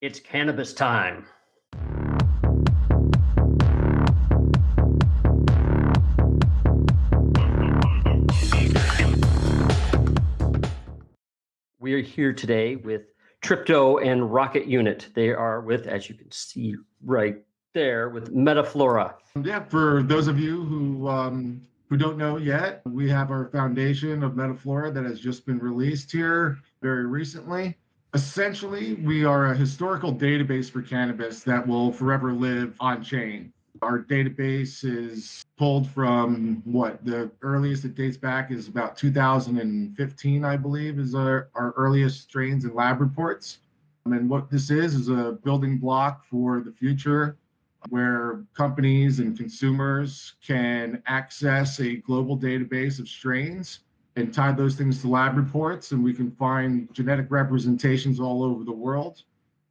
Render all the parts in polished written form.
It's cannabis time. We are here today with Trypto and Rocket Unit. They are with, as you can see right there, with Metaflora. Yeah, for those of you who don't know yet, we have our foundation of Metaflora that has just been released here very recently. Essentially, we are a historical database for cannabis that will forever live on chain. Our database is pulled from the earliest it dates back is about 2015, I believe, is our earliest strains and lab reports. And what this is a building block for the future where companies and consumers can access a global database of strains and tie those things to lab reports, and we can find genetic representations all over the world.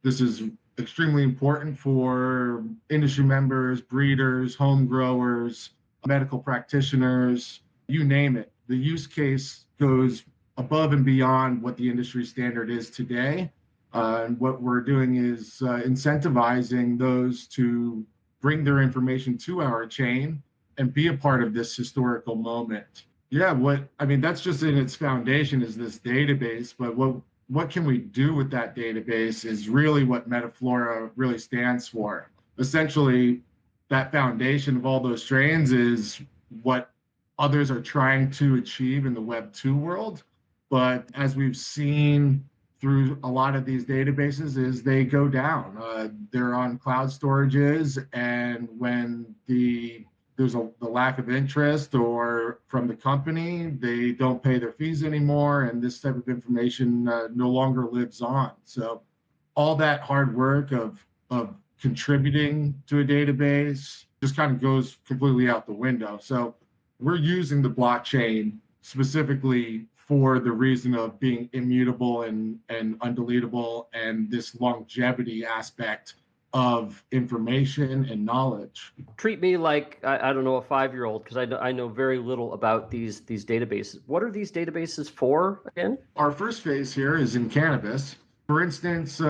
This is extremely important for industry members, breeders, home growers, medical practitioners, you name it. The use case goes above and beyond what the industry standard is today. And what we're doing is incentivizing those to bring their information to our chain and be a part of this historical moment. Yeah, that's just in its foundation is this database, but what can we do with that database is really what Metaflora really stands for. Essentially, that foundation of all those strains is what others are trying to achieve in the Web 2 world. But as we've seen through a lot of these databases is they go down. They're on cloud storages, and when there's the lack of interest or from the company, they don't pay their fees anymore, and this type of information no longer lives on. So all that hard work of contributing to a database just kind of goes completely out the window. So we're using the blockchain specifically for the reason of being immutable and undeletable, and this longevity aspect of information and knowledge. Treat me like, I don't know, a 5-year-old, because I know very little about these databases. What are these databases for again? Our first phase here is in cannabis. For instance,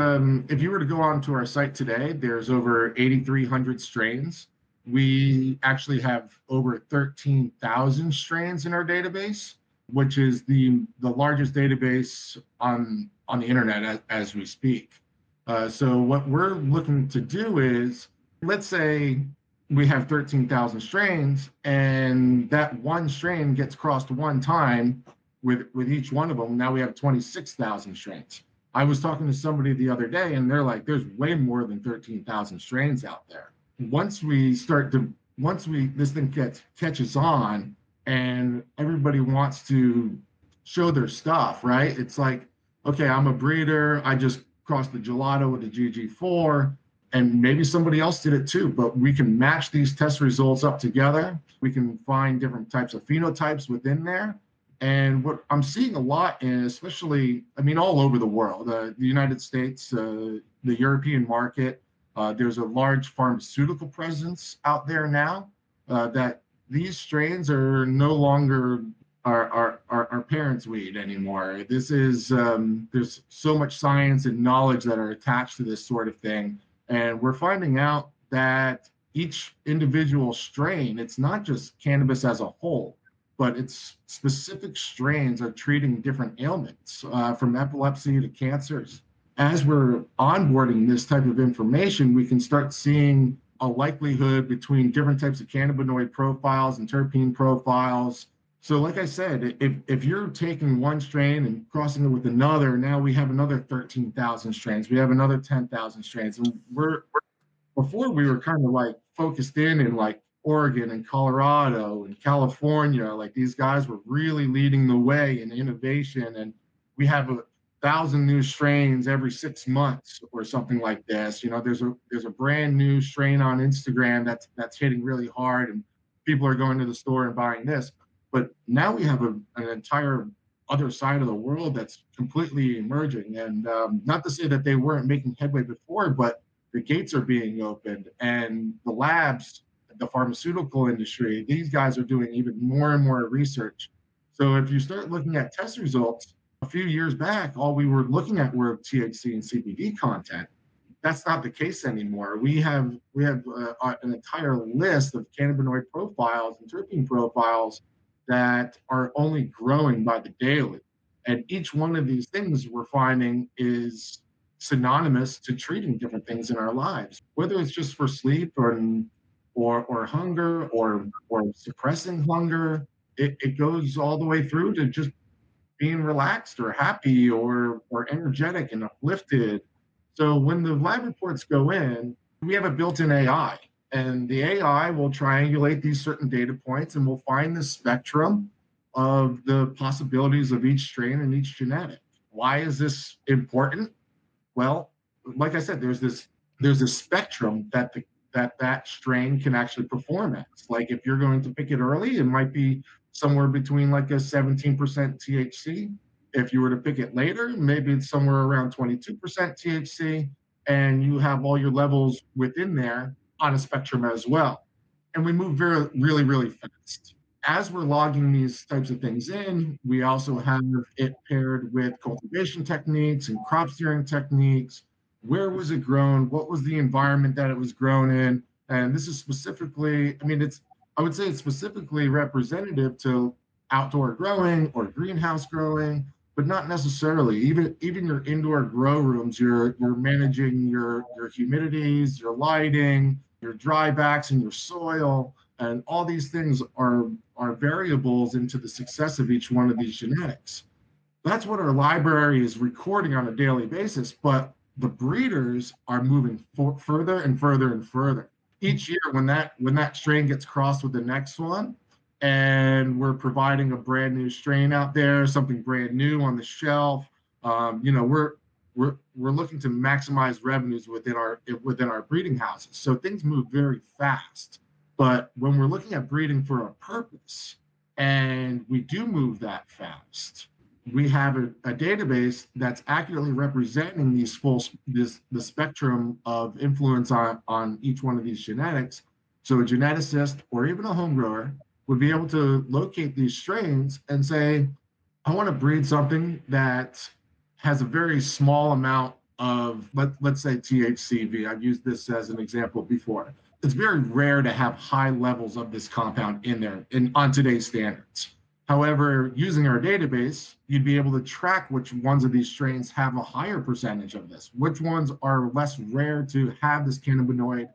if you were to go onto our site today, there's over 8,300 strains. We actually have over 13,000 strains in our database, which is the largest database on the internet as we speak. So what we're looking to do is, let's say we have 13,000 strains, and that one strain gets crossed one time with each one of them. Now we have 26,000 strains. I was talking to somebody the other day, and they're like, there's way more than 13,000 strains out there. Once this thing catches on, and everybody wants to show their stuff, right? It's like, okay, I'm a breeder. I just crossed the gelato with the GG4, and maybe somebody else did it too, but we can match these test results up together. We can find different types of phenotypes within there. And what I'm seeing a lot is, especially, all over the world, the United States, the European market, there's a large pharmaceutical presence out there now that these strains are no longer our parents' weed anymore. This is there's so much science and knowledge that are attached to this sort of thing, and we're finding out that each individual strain, it's not just cannabis as a whole, but it's specific strains are treating different ailments, from epilepsy to cancers. As we're onboarding this type of information, we can start seeing a likelihood between different types of cannabinoid profiles and terpene profiles. So like I said, if you're taking one strain and crossing it with another, now we have another 13,000 strains. We have another 10,000 strains. And before we were kind of like focused in like Oregon and Colorado and California, like these guys were really leading the way in innovation. And we have 1,000 new strains every 6 months or something like this. There's a brand new strain on Instagram that's hitting really hard, and people are going to the store and buying this. But now we have an entire other side of the world that's completely emerging. And not to say that they weren't making headway before, but the gates are being opened, and the labs, the pharmaceutical industry, these guys are doing even more and more research. So if you start looking at test results, a few years back, all we were looking at were THC and CBD content. that's not the case anymore. We have an entire list of cannabinoid profiles and terpene profiles that are only growing by the daily. And each one of these things we're finding is synonymous to treating different things in our lives, whether it's just for sleep or hunger or suppressing hunger. It goes all the way through to just being relaxed or happy or energetic and uplifted. So when the lab reports go in, we have a built-in AI, and the AI will triangulate these certain data points and will find the spectrum of the possibilities of each strain and each genetic. Why is this important? Well, like I said, there's a spectrum that strain can actually perform at. Like if you're going to pick it early, it might be somewhere between like a 17% THC. If you were to pick it later, maybe it's somewhere around 22% THC, and you have all your levels within there on a spectrum as well. And we move really, really fast. As we're logging these types of things in, we also have it paired with cultivation techniques and crop steering techniques. Where was it grown? What was the environment that it was grown in? And this is specifically, I would say it's specifically representative to outdoor growing or greenhouse growing, but not necessarily. Even your indoor grow rooms, you're managing your humidities, your lighting, your drybacks, and your soil, and all these things are variables into the success of each one of these genetics. That's what our library is recording on a daily basis, but the breeders are moving further and further and further. Each year, when that strain gets crossed with the next one, and we're providing a brand new strain out there, something brand new on the shelf, we're looking to maximize revenues within our breeding houses. So things move very fast. But when we're looking at breeding for a purpose, and we do move that fast, we have a database that's accurately representing the spectrum of influence on each one of these genetics. So a geneticist or even a home grower would be able to locate these strains and say, I want to breed something that has a very small amount of, let's say THCV. I've used this as an example before. It's very rare to have high levels of this compound in there on today's standards. However, using our database, you'd be able to track which ones of these strains have a higher percentage of this, which ones are less rare to have this cannabinoid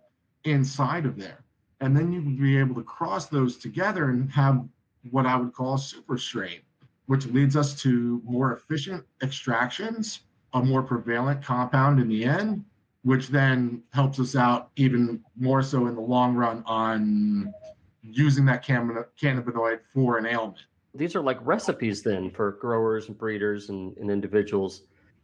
inside of there. And then you would be able to cross those together and have what I would call a super strain, which leads us to more efficient extractions, a more prevalent compound in the end, which then helps us out even more so in the long run on using that cannabinoid for an ailment. These are like recipes then for growers and breeders and individuals.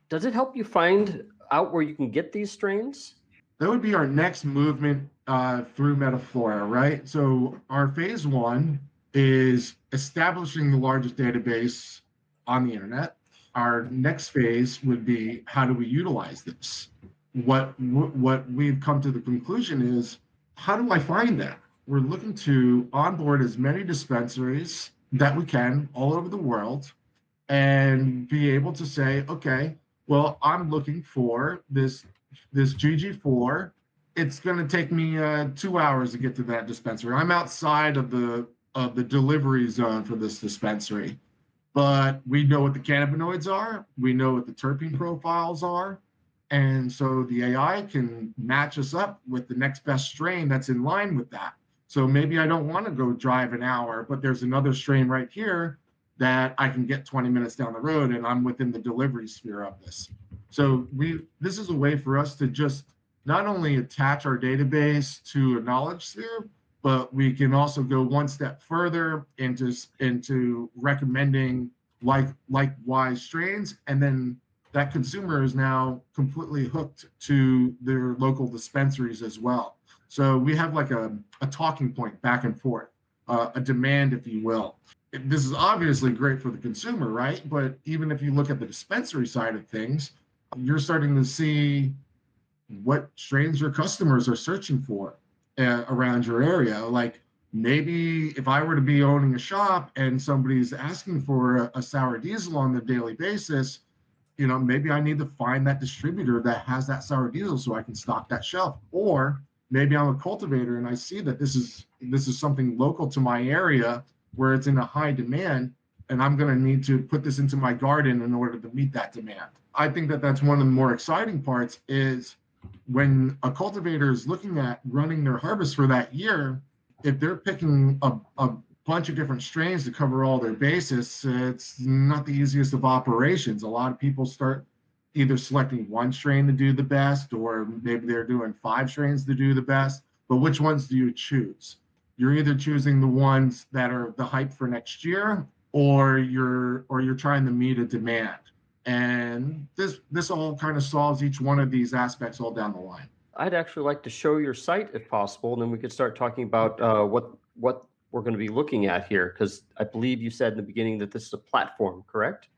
Does it help you find out where you can get these strains? That would be our next movement through Metaflora, right? So our phase one is establishing the largest database on the internet. Our next phase would be, how do we utilize this? What we've come to the conclusion is, how do I find that? We're looking to onboard as many dispensaries that we can all over the world and be able to say, okay, well, I'm looking for this GG4. It's going to take me 2 hours to get to that dispensary. I'm outside of the delivery zone for this dispensary, but we know what the cannabinoids are. We know what the terpene profiles are. And so the AI can match us up with the next best strain that's in line with that. So maybe I don't want to go drive an hour, but there's another strain right here that I can get 20 minutes down the road, and I'm within the delivery sphere of this. So this is a way for us to just not only attach our database to a knowledge sphere, but we can also go one step further into recommending likewise strains, and then that consumer is now completely hooked to their local dispensaries as well. So we have like a talking point back and forth, a demand, if you will. This is obviously great for the consumer, right? But even if you look at the dispensary side of things, you're starting to see what strains your customers are searching for around your area. Like maybe if I were to be owning a shop and somebody's asking for a sour diesel on a daily basis, maybe I need to find that distributor that has that sour diesel so I can stock that shelf. Or maybe I'm a cultivator and I see that this is something local to my area where it's in a high demand, and I'm going to need to put this into my garden in order to meet that demand. I think that that's one of the more exciting parts is when a cultivator is looking at running their harvest for that year, if they're picking a bunch of different strains to cover all their bases, it's not the easiest of operations. A lot of people start either selecting one strain to do the best, or maybe they're doing 5 strains to do the best. But which ones do you choose? You're either choosing the ones that are the hype for next year, or you're trying to meet a demand. And this all kind of solves each one of these aspects all down the line. I'd actually like to show your site if possible, and then we could start talking about what we're going to be looking at here, because I believe you said in the beginning that this is a platform, correct?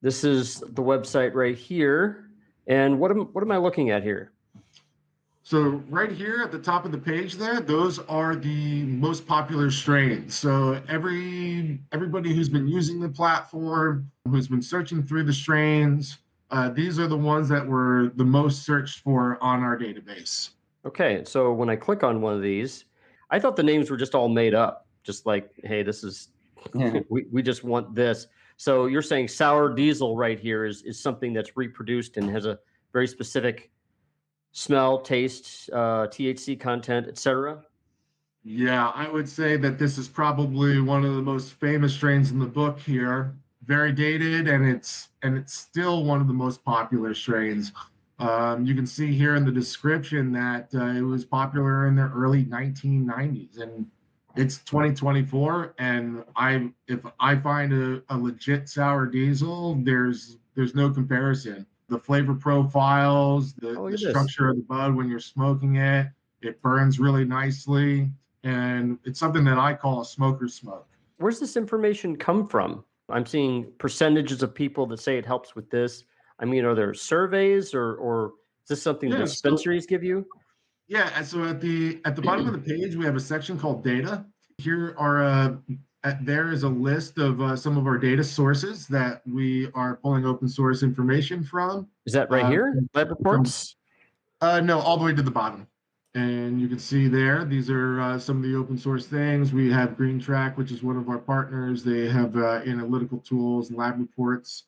This is the website right here. And what am I looking at here? So right here at the top of the page there, those are the most popular strains. So everybody who's been using the platform, who's been searching through the strains, these are the ones that were the most searched for on our database. Okay, so when I click on one of these, I thought the names were just all made up, just like, hey, this is Yeah. we just want this. So you're saying sour diesel right here is something that's reproduced and has a very specific smell, taste, THC content, etc. Yeah, I would say that this is probably one of the most famous strains in the book here. Very dated, and it's still one of the most popular strains. You can see here in the description that it was popular in the early 1990s, and it's 2024. And if I find a legit sour diesel, there's no comparison. The flavor profiles, Oh, look the at this. structure of the bud when you're smoking it, it burns really nicely, and it's something that I call a smoker smoke. Where's this information come from? I'm seeing percentages of people that say it helps with this. I mean, are there surveys or is this something the Yeah, so dispensaries give you? yeah, and so at the bottom of the page we have a section called data. Here are there is a list of some of our data sources that we are pulling open source information from. Is that right Uh, here? Lab from reports? no, all the way to the bottom. And you can see there, these are some of the open source things. We have Green Track, which is one of our partners. They have analytical tools and lab reports.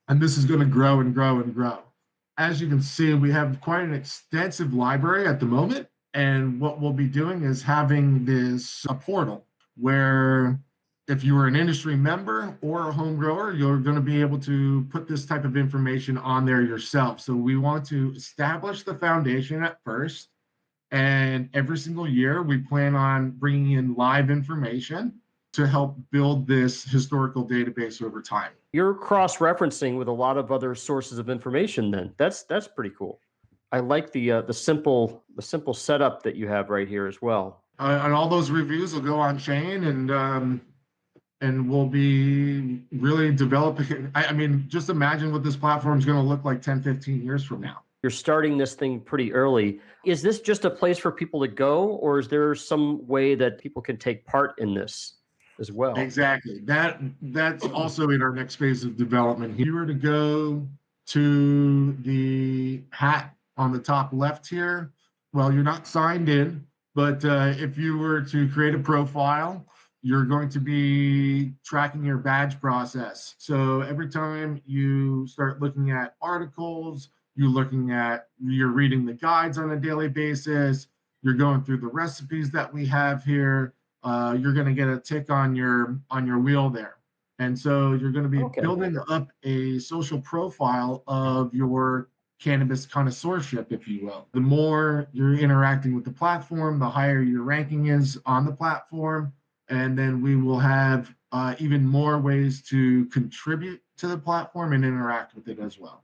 And this is going to grow and grow and grow. As you can see, we have quite an extensive library at the moment. And what we'll be doing is having this a portal where if you are an industry member or a home grower, you're going to be able to put this type of information on there yourself. So we want to establish the foundation at first. And every single year, we plan on bringing in live information to help build this historical database over time. You're cross-referencing with a lot of other sources of information then. That's pretty cool. I like the simple setup that you have right here as well. And all those reviews will go on chain, and we'll be really developing. I mean, just imagine what this platform is going to look like 10, 15 years from now. You're starting this thing pretty early. Is this just a place for people to go, or is there some way that people can take part in this as well? Exactly. That's also in our next phase of development. If you were to go to the hat on the top left here, well, you're not signed in, but if you were to create a profile, you're going to be tracking your badge process. So every time you start looking at articles, you're reading the guides on a daily basis, you're going through the recipes that we have here, you're going to get a tick on your wheel there. And so you're going to be building up a social profile of your cannabis connoisseurship, if you will. The more you're interacting with the platform, the higher your ranking is on the platform. And then we will have even more ways to contribute to the platform and interact with it as well.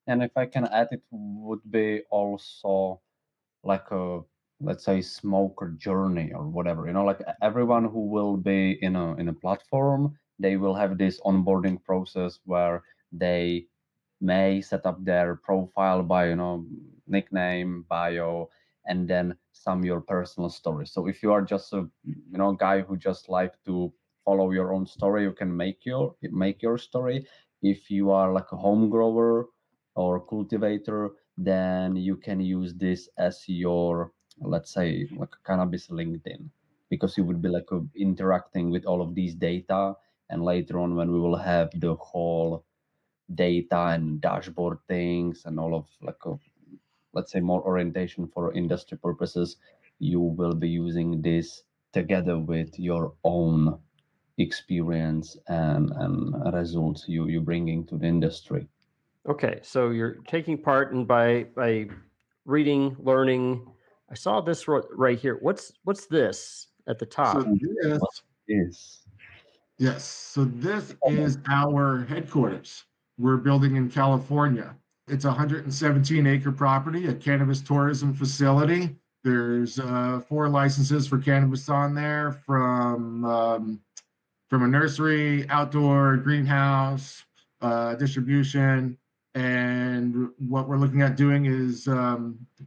And if I can add, it would be also like a, let's say, smoker journey or whatever. Like everyone who will be in a platform, they will have this onboarding process where they may set up their profile by nickname, bio, and then some your personal story. So if you are just a guy who just like to follow your own story, you can make your story. If you are like a home grower or cultivator, then you can use this as your, let's say, like a cannabis LinkedIn, because you would be like interacting with all of these data. And later on, when we will have the whole data and dashboard things and all of like let's say more orientation for industry purposes, you will be using this together with your own experience and results you bringing to the industry. Okay, so you're taking part in by reading, learning. I saw this right here. What's this at the top? So this, What is yes, so this is our headquarters. We're building in California. It's a 117-acre property, a cannabis tourism facility. There's 4 licenses for cannabis on there, from a nursery, outdoor, greenhouse, distribution. And what we're looking at doing is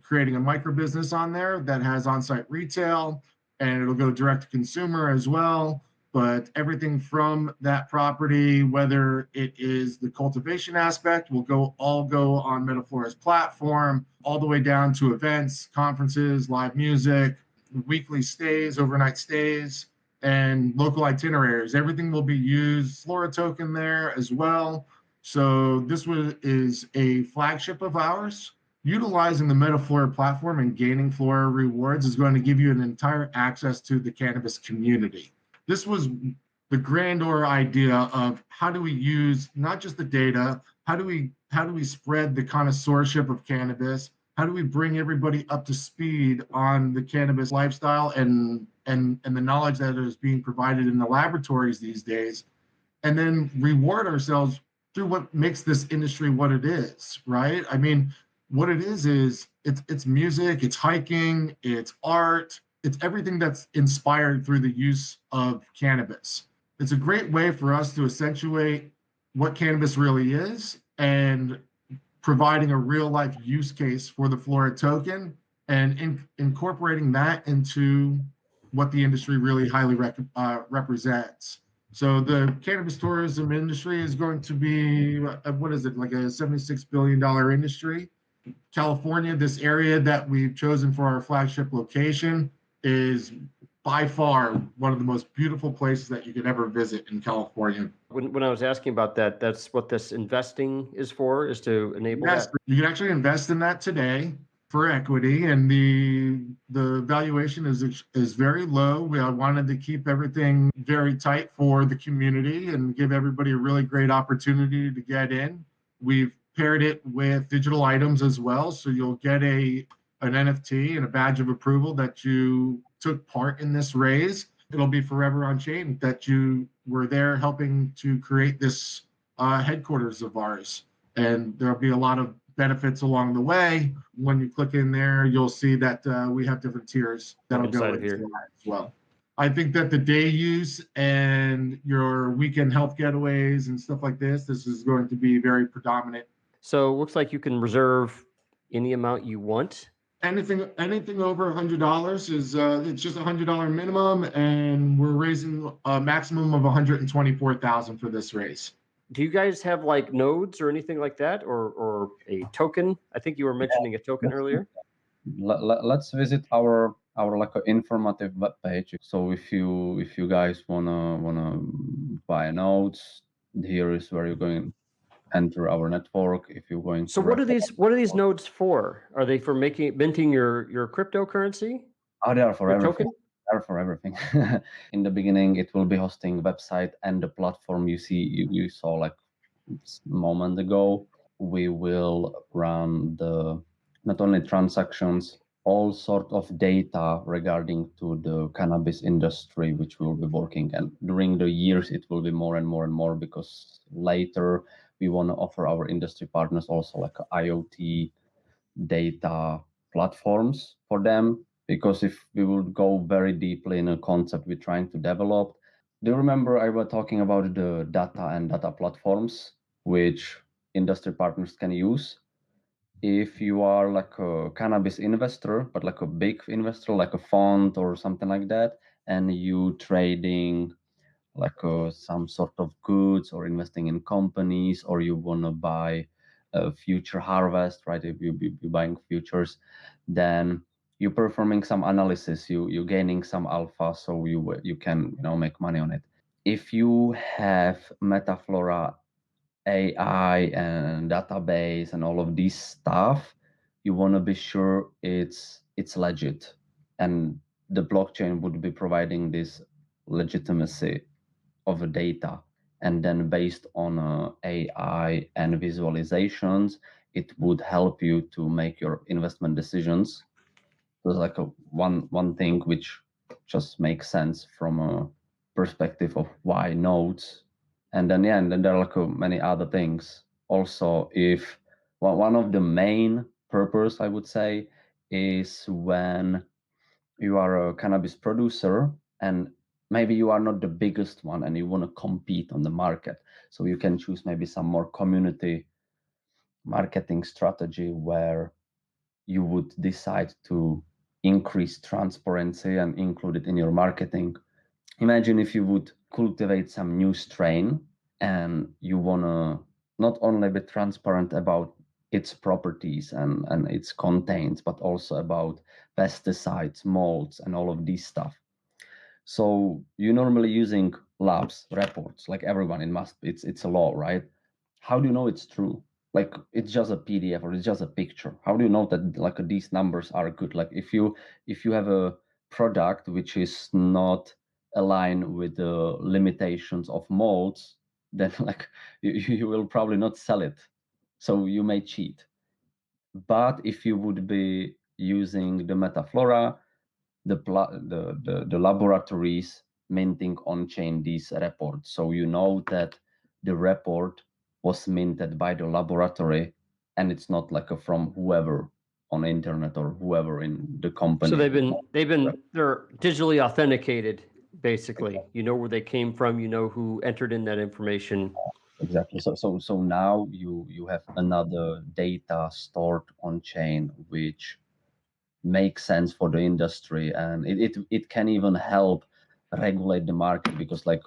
creating a micro business on there that has on-site retail, and it'll go direct to consumer as well. But everything from that property, whether it is the cultivation aspect, will all go on Metaflora's platform, all the way down to events, conferences, live music, weekly stays, overnight stays, and local itineraries. Everything will be used. Flora token there as well. So is a flagship of ours. Utilizing the Metaflora platform and gaining Flora rewards is going to give you an entire access to the cannabis community. This was the grandeur idea of how do we use not just the data, how do we spread the connoisseurship of cannabis? How do we bring everybody up to speed on the cannabis lifestyle and the knowledge that is being provided in the laboratories these days, and then reward ourselves through what makes this industry what it is, right? I mean, what it is it's music, it's hiking, it's art, it's everything that's inspired through the use of cannabis. It's a great way for us to accentuate what cannabis really is and providing a real life use case for the Flora token and incorporating that into what the industry really highly represents. So the cannabis tourism industry is going to be, what is it, like a $76 billion industry. California, this area that we've chosen for our flagship location, is by far one of the most beautiful places that you could ever visit in California. When I was asking about that, that's what this investing is for, is to enable Yes, that. you can actually invest in that today for equity, and the valuation is very low. We wanted to keep everything very tight for the community and give everybody a really great opportunity to get in. We've paired it with digital items as well, so you'll get an NFT and a badge of approval that you took part in this raise. It'll be forever on chain that you were there helping to create this headquarters of ours. And there'll be a lot of benefits along the way. When you click in there, you'll see that we have different tiers that'll go into that as well. I think that the day use and your weekend health getaways and stuff like this is going to be very predominant. So it looks like you can reserve any amount you want. Anything over $100 is it's just $100 minimum, and we're raising a maximum of $124,000 for this raise. Do you guys have like nodes or anything like that, or a token? I think you were mentioning a token earlier. Let's visit our like a informative web page. So if you guys wanna buy nodes, here is where you're going to enter our network. If you're going to So what are these nodes for? Are they for minting your cryptocurrency? Oh, they are for Your everything. token? They are for everything. In the beginning, it will be hosting website and the platform you saw like a moment ago. We will run the not only transactions, all sort of data regarding to the cannabis industry, which we'll be working. And during the years, it will be more and more and more, because later we want to offer our industry partners also like IoT data platforms for them. Because if we would go very deeply in a concept we're trying to develop, do you remember I was talking about the data and data platforms which industry partners can use? If you are like a cannabis investor, but like a big investor, like a fund or something like that, and you trading like some sort of goods or investing in companies, or you want to buy a future harvest, right? If you're buying futures, then you're performing some analysis, you're gaining some alpha, so you can make money on it. If you have Metaflora AI and database and all of this stuff, you want to be sure it's legit, and the blockchain would be providing this legitimacy of the data, and then based on AI and visualizations, it would help you to make your investment decisions. So it's like one thing which just makes sense from a perspective of why nodes, and then there are like many other things. Also, if one of the main purpose, I would say, is when you are a cannabis producer and maybe you are not the biggest one and you want to compete on the market, so you can choose maybe some more community marketing strategy where you would decide to increase transparency and include it in your marketing. Imagine if you would cultivate some new strain and you want to not only be transparent about its properties and its contents, but also about pesticides, molds, and all of these stuff. So you're normally using labs reports, like everyone. It's a law, right? How do you know it's true? Like it's just a PDF or it's just a picture. How do you know that like these numbers are good? Like if you have a product which is not aligned with the limitations of molds, then like you will probably not sell it. So you may cheat. But if you would be using the Metaflora, the laboratories minting on-chain these reports. So you know that the report was minted by the laboratory and it's not like from whoever on the internet or whoever in the company. So they're digitally authenticated, basically. You know where they came from, you know who entered in that information. Exactly. So now you have another data stored on chain which makes sense for the industry, and it can even help regulate the market, because like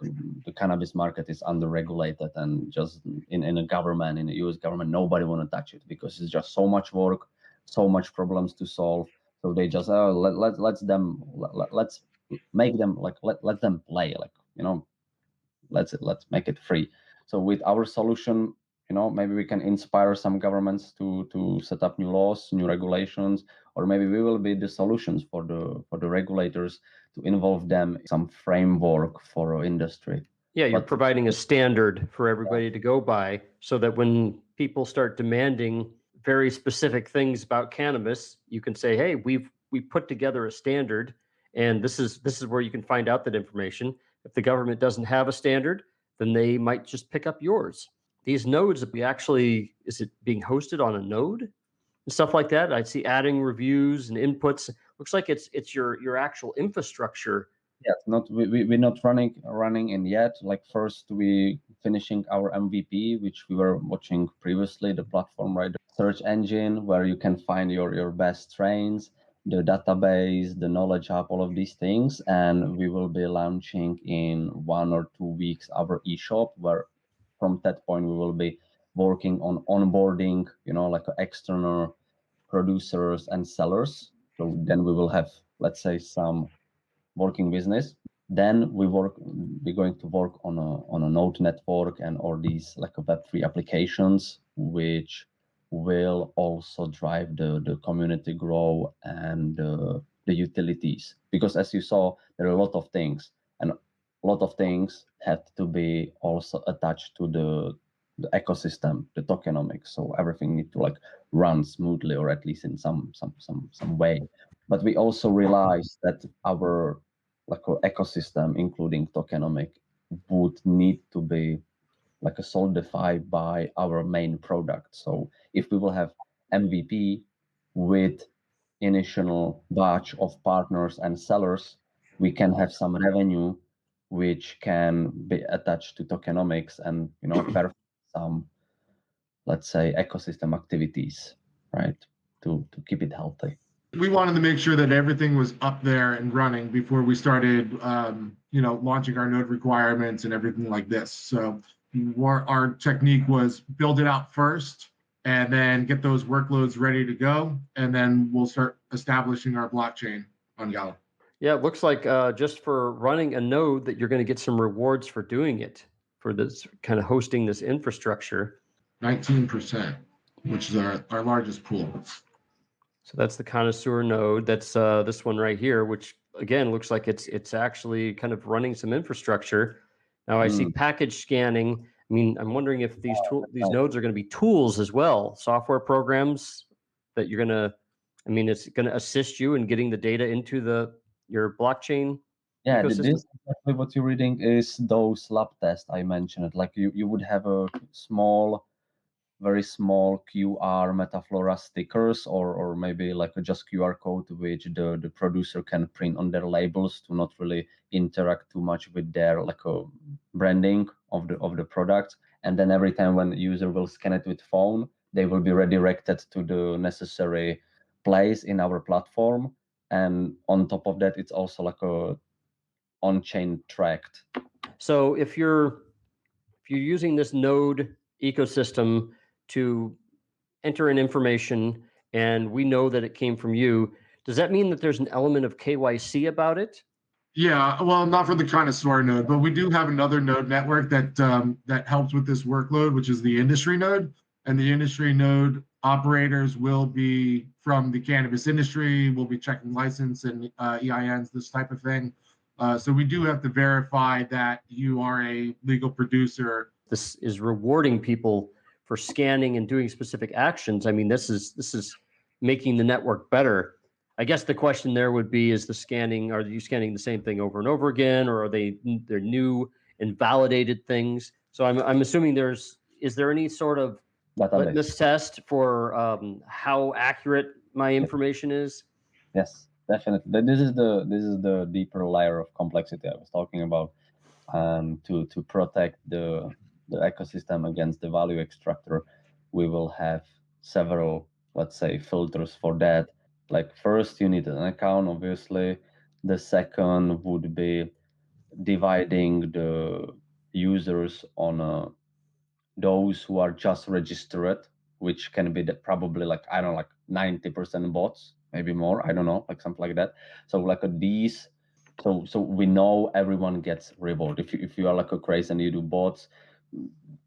the cannabis market is under regulated, and just in a government, in the US government, nobody want to touch it because it's just so much work, so much problems to solve. So they just let's make them like let them play, like let's make it free. So with our solution, maybe we can inspire some governments to set up new laws, new regulations, or maybe we will be the solutions for the regulators to involve them in some framework for industry. Yeah, you're But providing a standard for everybody to go by, so that when people start demanding very specific things about cannabis, you can say, "Hey, we put together a standard, and this is where you can find out that information." If the government doesn't have a standard, then they might just pick up yours. These nodes, we actually, is it being hosted on a node and stuff like that? I see adding reviews and inputs. Looks like it's your actual infrastructure. yes, we're not running in yet. Like first we finishing our MVP, which we were watching previously, the platform, right? The search engine where you can find your best strains, the database, the knowledge hub, all of these things. And we will be launching in 1 or 2 weeks our eShop, where from that point we will be working on onboarding, like external producers and sellers. So then we will have, let's say, some working business. Then we're going to work on a node network and all these like Web3 applications, which will also drive the community grow and the utilities. Because as you saw, there are a lot of things, and a lot of things have to be also attached to the ecosystem, the tokenomics. So everything need to like run smoothly, or at least in some way. But we also realize that our like our ecosystem, including tokenomic, would need to be like a solidified by our main product. So if we will have MVP with initial batch of partners and sellers, we can have some revenue which can be attached to tokenomics and perform some, let's say, ecosystem activities, right, to keep it healthy. We wanted to make sure that everything was up there and running before we started, launching our node requirements and everything like this. So our technique was build it out first and then get those workloads ready to go. And then we'll start establishing our blockchain on Gala. Yeah, it looks like just for running a node that you're going to get some rewards for doing it, for this kind of hosting this infrastructure. 19%, which is our largest pool. So that's the Connoisseur node. That's this one right here, which again looks like it's actually kind of running some infrastructure. Now I see package scanning. I mean, I'm wondering if these nodes are going to be tools as well, software programs that you're going to. I mean, it's going to assist you in getting the data into your blockchain. Yeah, ecosystem. this exactly what you're reading is those lab tests I mentioned. Like you would have a very small QR Metaflora stickers, or maybe like just QR code which the producer can print on their labels to not really interact too much with their like a branding of the product. And then every time when the user will scan it with phone, they will be redirected to the necessary place in our platform. And on top of that, it's also like a on-chain tracked. So if you're using this node ecosystem to enter in information and we know that it came from you, does that mean that there's an element of KYC about it? Yeah, well, not for the Connoisseur node, but we do have another node network that helps with this workload, which is the industry node. And the industry node operators will be from the cannabis industry. We'll be checking license and EINs, this type of thing. So we do have to verify that you are a legal producer. This is rewarding people for scanning and doing specific actions. I mean, this is making the network better. I guess the question there would be: are you scanning the same thing over and over again, or they're new and validated things? So I'm assuming is there any sort of litmus test for how accurate my information is? Yes, definitely. This is the deeper layer of complexity I was talking about, to protect the ecosystem against the value extractor. We will have several, let's say, filters for that. Like first, you need an account, obviously. The second would be dividing the users on those who are just registered, which can be probably like, I don't know, like 90% bots, maybe more, I don't know, like something like that. So like these, so we know everyone gets reward. If you are like a crazy and you do bots,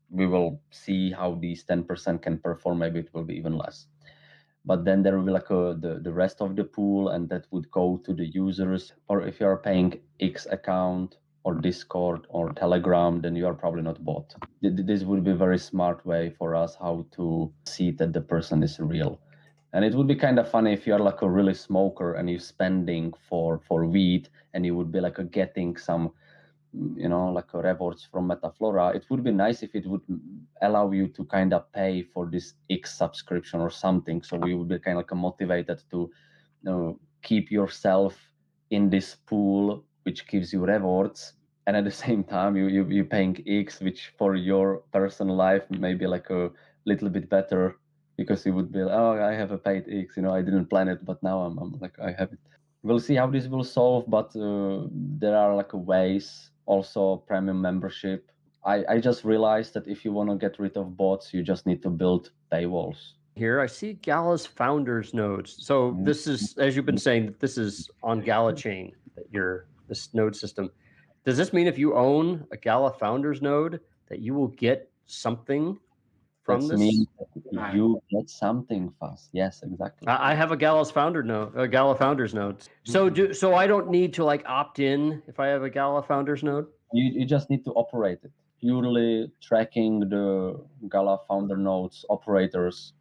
we will see how these 10% can perform. Maybe it will be even less. But then there will be like the rest of the pool, and that would go to the users. Or if you are paying X account or Discord or Telegram, then you are probably not bot. This would be a very smart way for us how to see that the person is real. And it would be kind of funny if you're like a really smoker and you're spending for weed, and you would be like getting some, like rewards from Metaflora. It would be nice if it would allow you to kind of pay for this X subscription or something. So you would be kind of like motivated to keep yourself in this pool, which gives you rewards. And at the same time, you're paying X, which for your personal life may be like a little bit better, because you would be, oh, I have a paid X, I didn't plan it, but now I'm like, I have it. We'll see how this will solve, but there are like ways, also premium membership. I just realized that if you want to get rid of bots, you just need to build paywalls. Here I see Gala's founders nodes. So this is, as you've been saying, this is on Gala chain, this node system. Does this mean if you own a Gala founders node that you will get something from this? Means you get something fast. Yes, exactly. I have a Gala founders node. So I don't need to like opt in if I have a Gala founders node. You just need to operate it. Purely tracking the Gala founder nodes operators,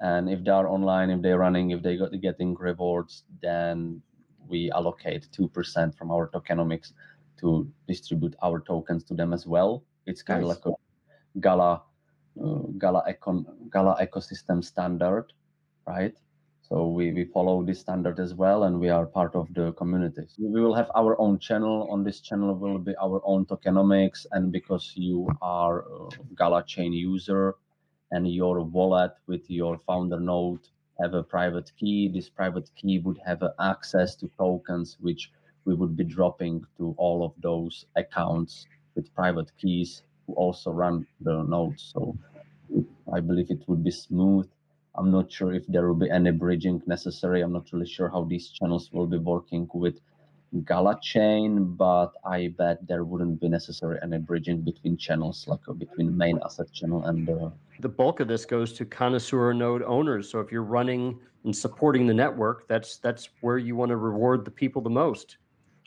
and if they are online, if they're running, if they're getting rewards, then we allocate 2% from our tokenomics to distribute our tokens to them as well. It's kind of like a Gala ecosystem standard, right? So we follow this standard as well, and we are part of the community. We will have our own channel. On this channel will be our own tokenomics, and because you are a Gala chain user and your wallet with your founder node have a private key. This private key would have access to tokens, which we would be dropping to all of those accounts with private keys who also run the nodes. So I believe it would be smooth. I'm not sure if there will be any bridging necessary. I'm not really sure how these channels will be working with Gala chain, but I bet there wouldn't be necessary any bridging between channels, like between main asset channel and the bulk of this goes to connoisseur node owners. So if you're running and supporting the network, that's where you want to reward the people the most.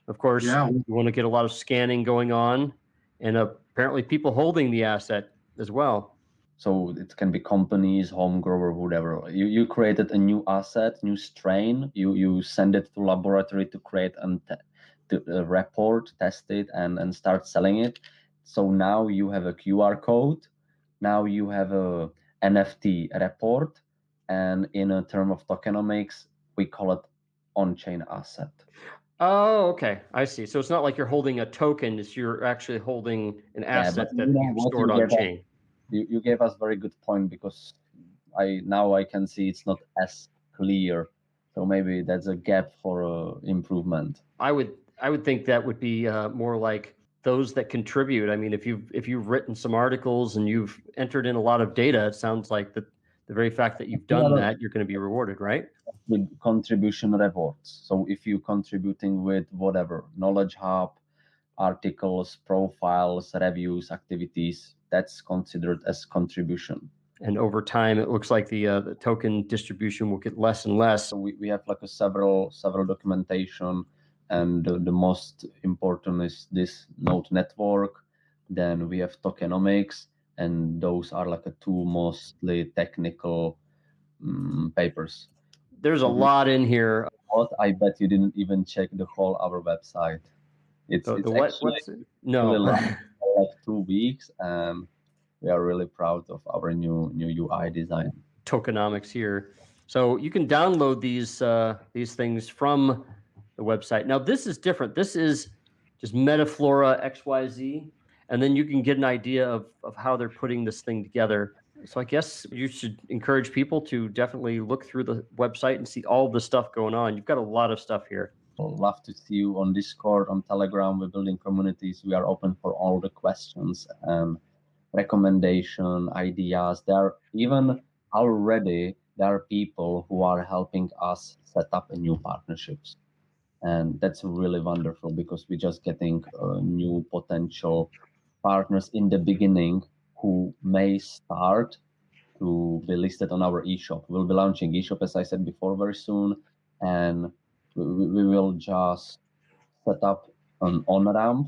Of course, Yeah. you want to get a lot of scanning going on, and apparently people holding the asset as well. So it can be companies, home grower, whatever. You created a new asset, new strain. You send it to laboratory to create and to report, test it, and start selling it. So now you have a QR code. Now you have a NFT report, and in a term of tokenomics, we call it on-chain asset. Oh, okay. I see. So it's not like you're holding a token, it's you're actually holding an asset that you've stored on chain. You gave us very good point, because I can see it's not as clear. So maybe that's a gap for improvement. I would think that would be more like those that contribute. I mean, if you've written some articles and you've entered in a lot of data, it sounds like the very fact that you've done that, you're going to be rewarded, right? With contribution rewards. So if you're contributing with whatever knowledge hub, articles, profiles, reviews, activities, that's considered as contribution. And over time, it looks like the token distribution will get less and less. So we have like a several documentation, and the most important is this node network. Then we have tokenomics, and those are like the two mostly technical papers. There's a lot in here. What? I bet you didn't even check the whole our website. It's actually no like 2 weeks, and we are really proud of our new UI design. Tokenomics here. So you can download these things from the website. Now this is different. This is just Metaflora XYZ, and then you can get an idea of how they're putting this thing together. So I guess you should encourage people to definitely look through the website and see all the stuff going on. You've got a lot of stuff here. I'd love to see you on Discord, on Telegram. We're building communities. We are open for all the questions and recommendation ideas. There are people who are helping us set up a new partnerships, and that's really wonderful, because we're just getting new potential partners in the beginning who may start to be listed on our eShop. We'll be launching eShop, as I said before, very soon, and we will just set up an on-ramp,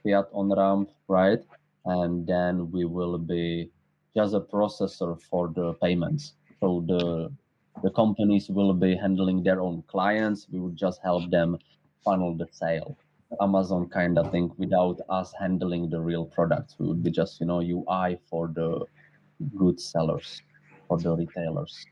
fiat on-ramp, right? And then we will be just a processor for the payments. So the companies will be handling their own clients. We will just help them funnel the sale. Amazon kind of thing, without us handling the real products. We would be just, UI for the good sellers, for the retailers.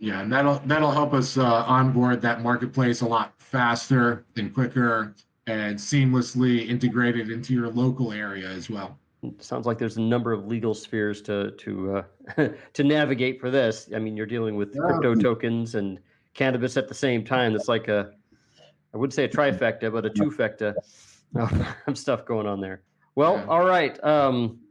Yeah, and that'll help us onboard that marketplace a lot faster and quicker, and seamlessly integrated into your local area as well. It sounds like there's a number of legal spheres to to navigate for this. I mean, you're dealing with crypto tokens and cannabis at the same time. It's like I wouldn't say a trifecta, but a twofecta of stuff going on there. Well, yeah. All right.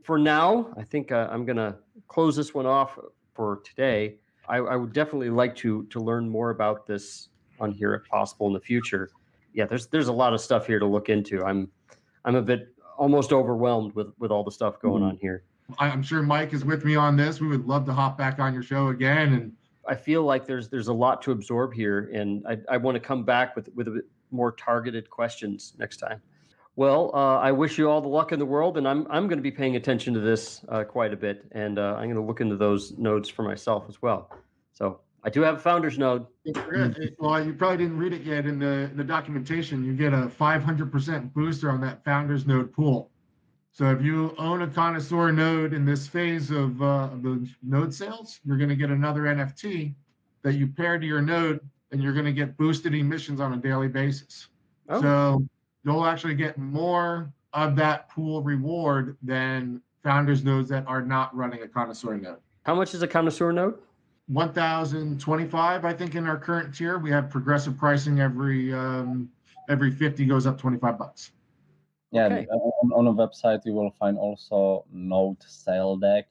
For now, I think I'm going to close this one off for today. I would definitely like to learn more about this on here if possible in the future. Yeah, there's a lot of stuff here to look into. I'm a bit almost overwhelmed with all the stuff going on here. I'm sure Mike is with me on this. We would love to hop back on your show again. And I feel like there's a lot to absorb here, and I want to come back with a bit more targeted questions next time. Well, I wish you all the luck in the world, and I'm going to be paying attention to this quite a bit, and I'm going to look into those nodes for myself as well. So I do have a founder's node. Well, you probably didn't read it yet in the documentation. You get a 500% booster on that founder's node pool. So if you own a connoisseur node in this phase of the node sales, you're going to get another NFT that you pair to your node, and you're going to get boosted emissions on a daily basis. Oh. So you'll actually get more of that pool reward than founders nodes that are not running a connoisseur node. How much is a connoisseur node? 1,025, I think, in our current tier. We have progressive pricing every 50 goes up $25. Yeah, Okay. on a website you will find also node sale deck,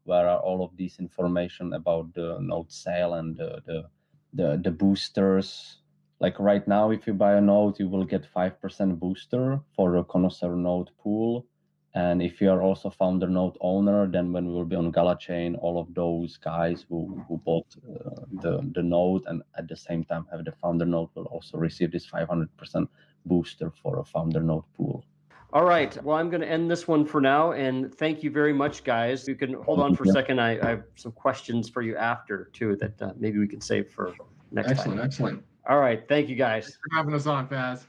where are all of these information about the node sale and the boosters. Like right now, if you buy a node, you will get 5% booster for the Connoisseur node pool. And if you are also founder node owner, then when we will be on Gala chain, all of those guys who bought the node and at the same time have the founder node will also receive this 500% booster for a founder node pool. All right. Well, I'm going to end this one for now. And thank you very much, guys. You can hold on for a second. I have some questions for you after, too, that maybe we can save for next time. Excellent. All right. Thank you, guys. Thanks for having us on, Faz.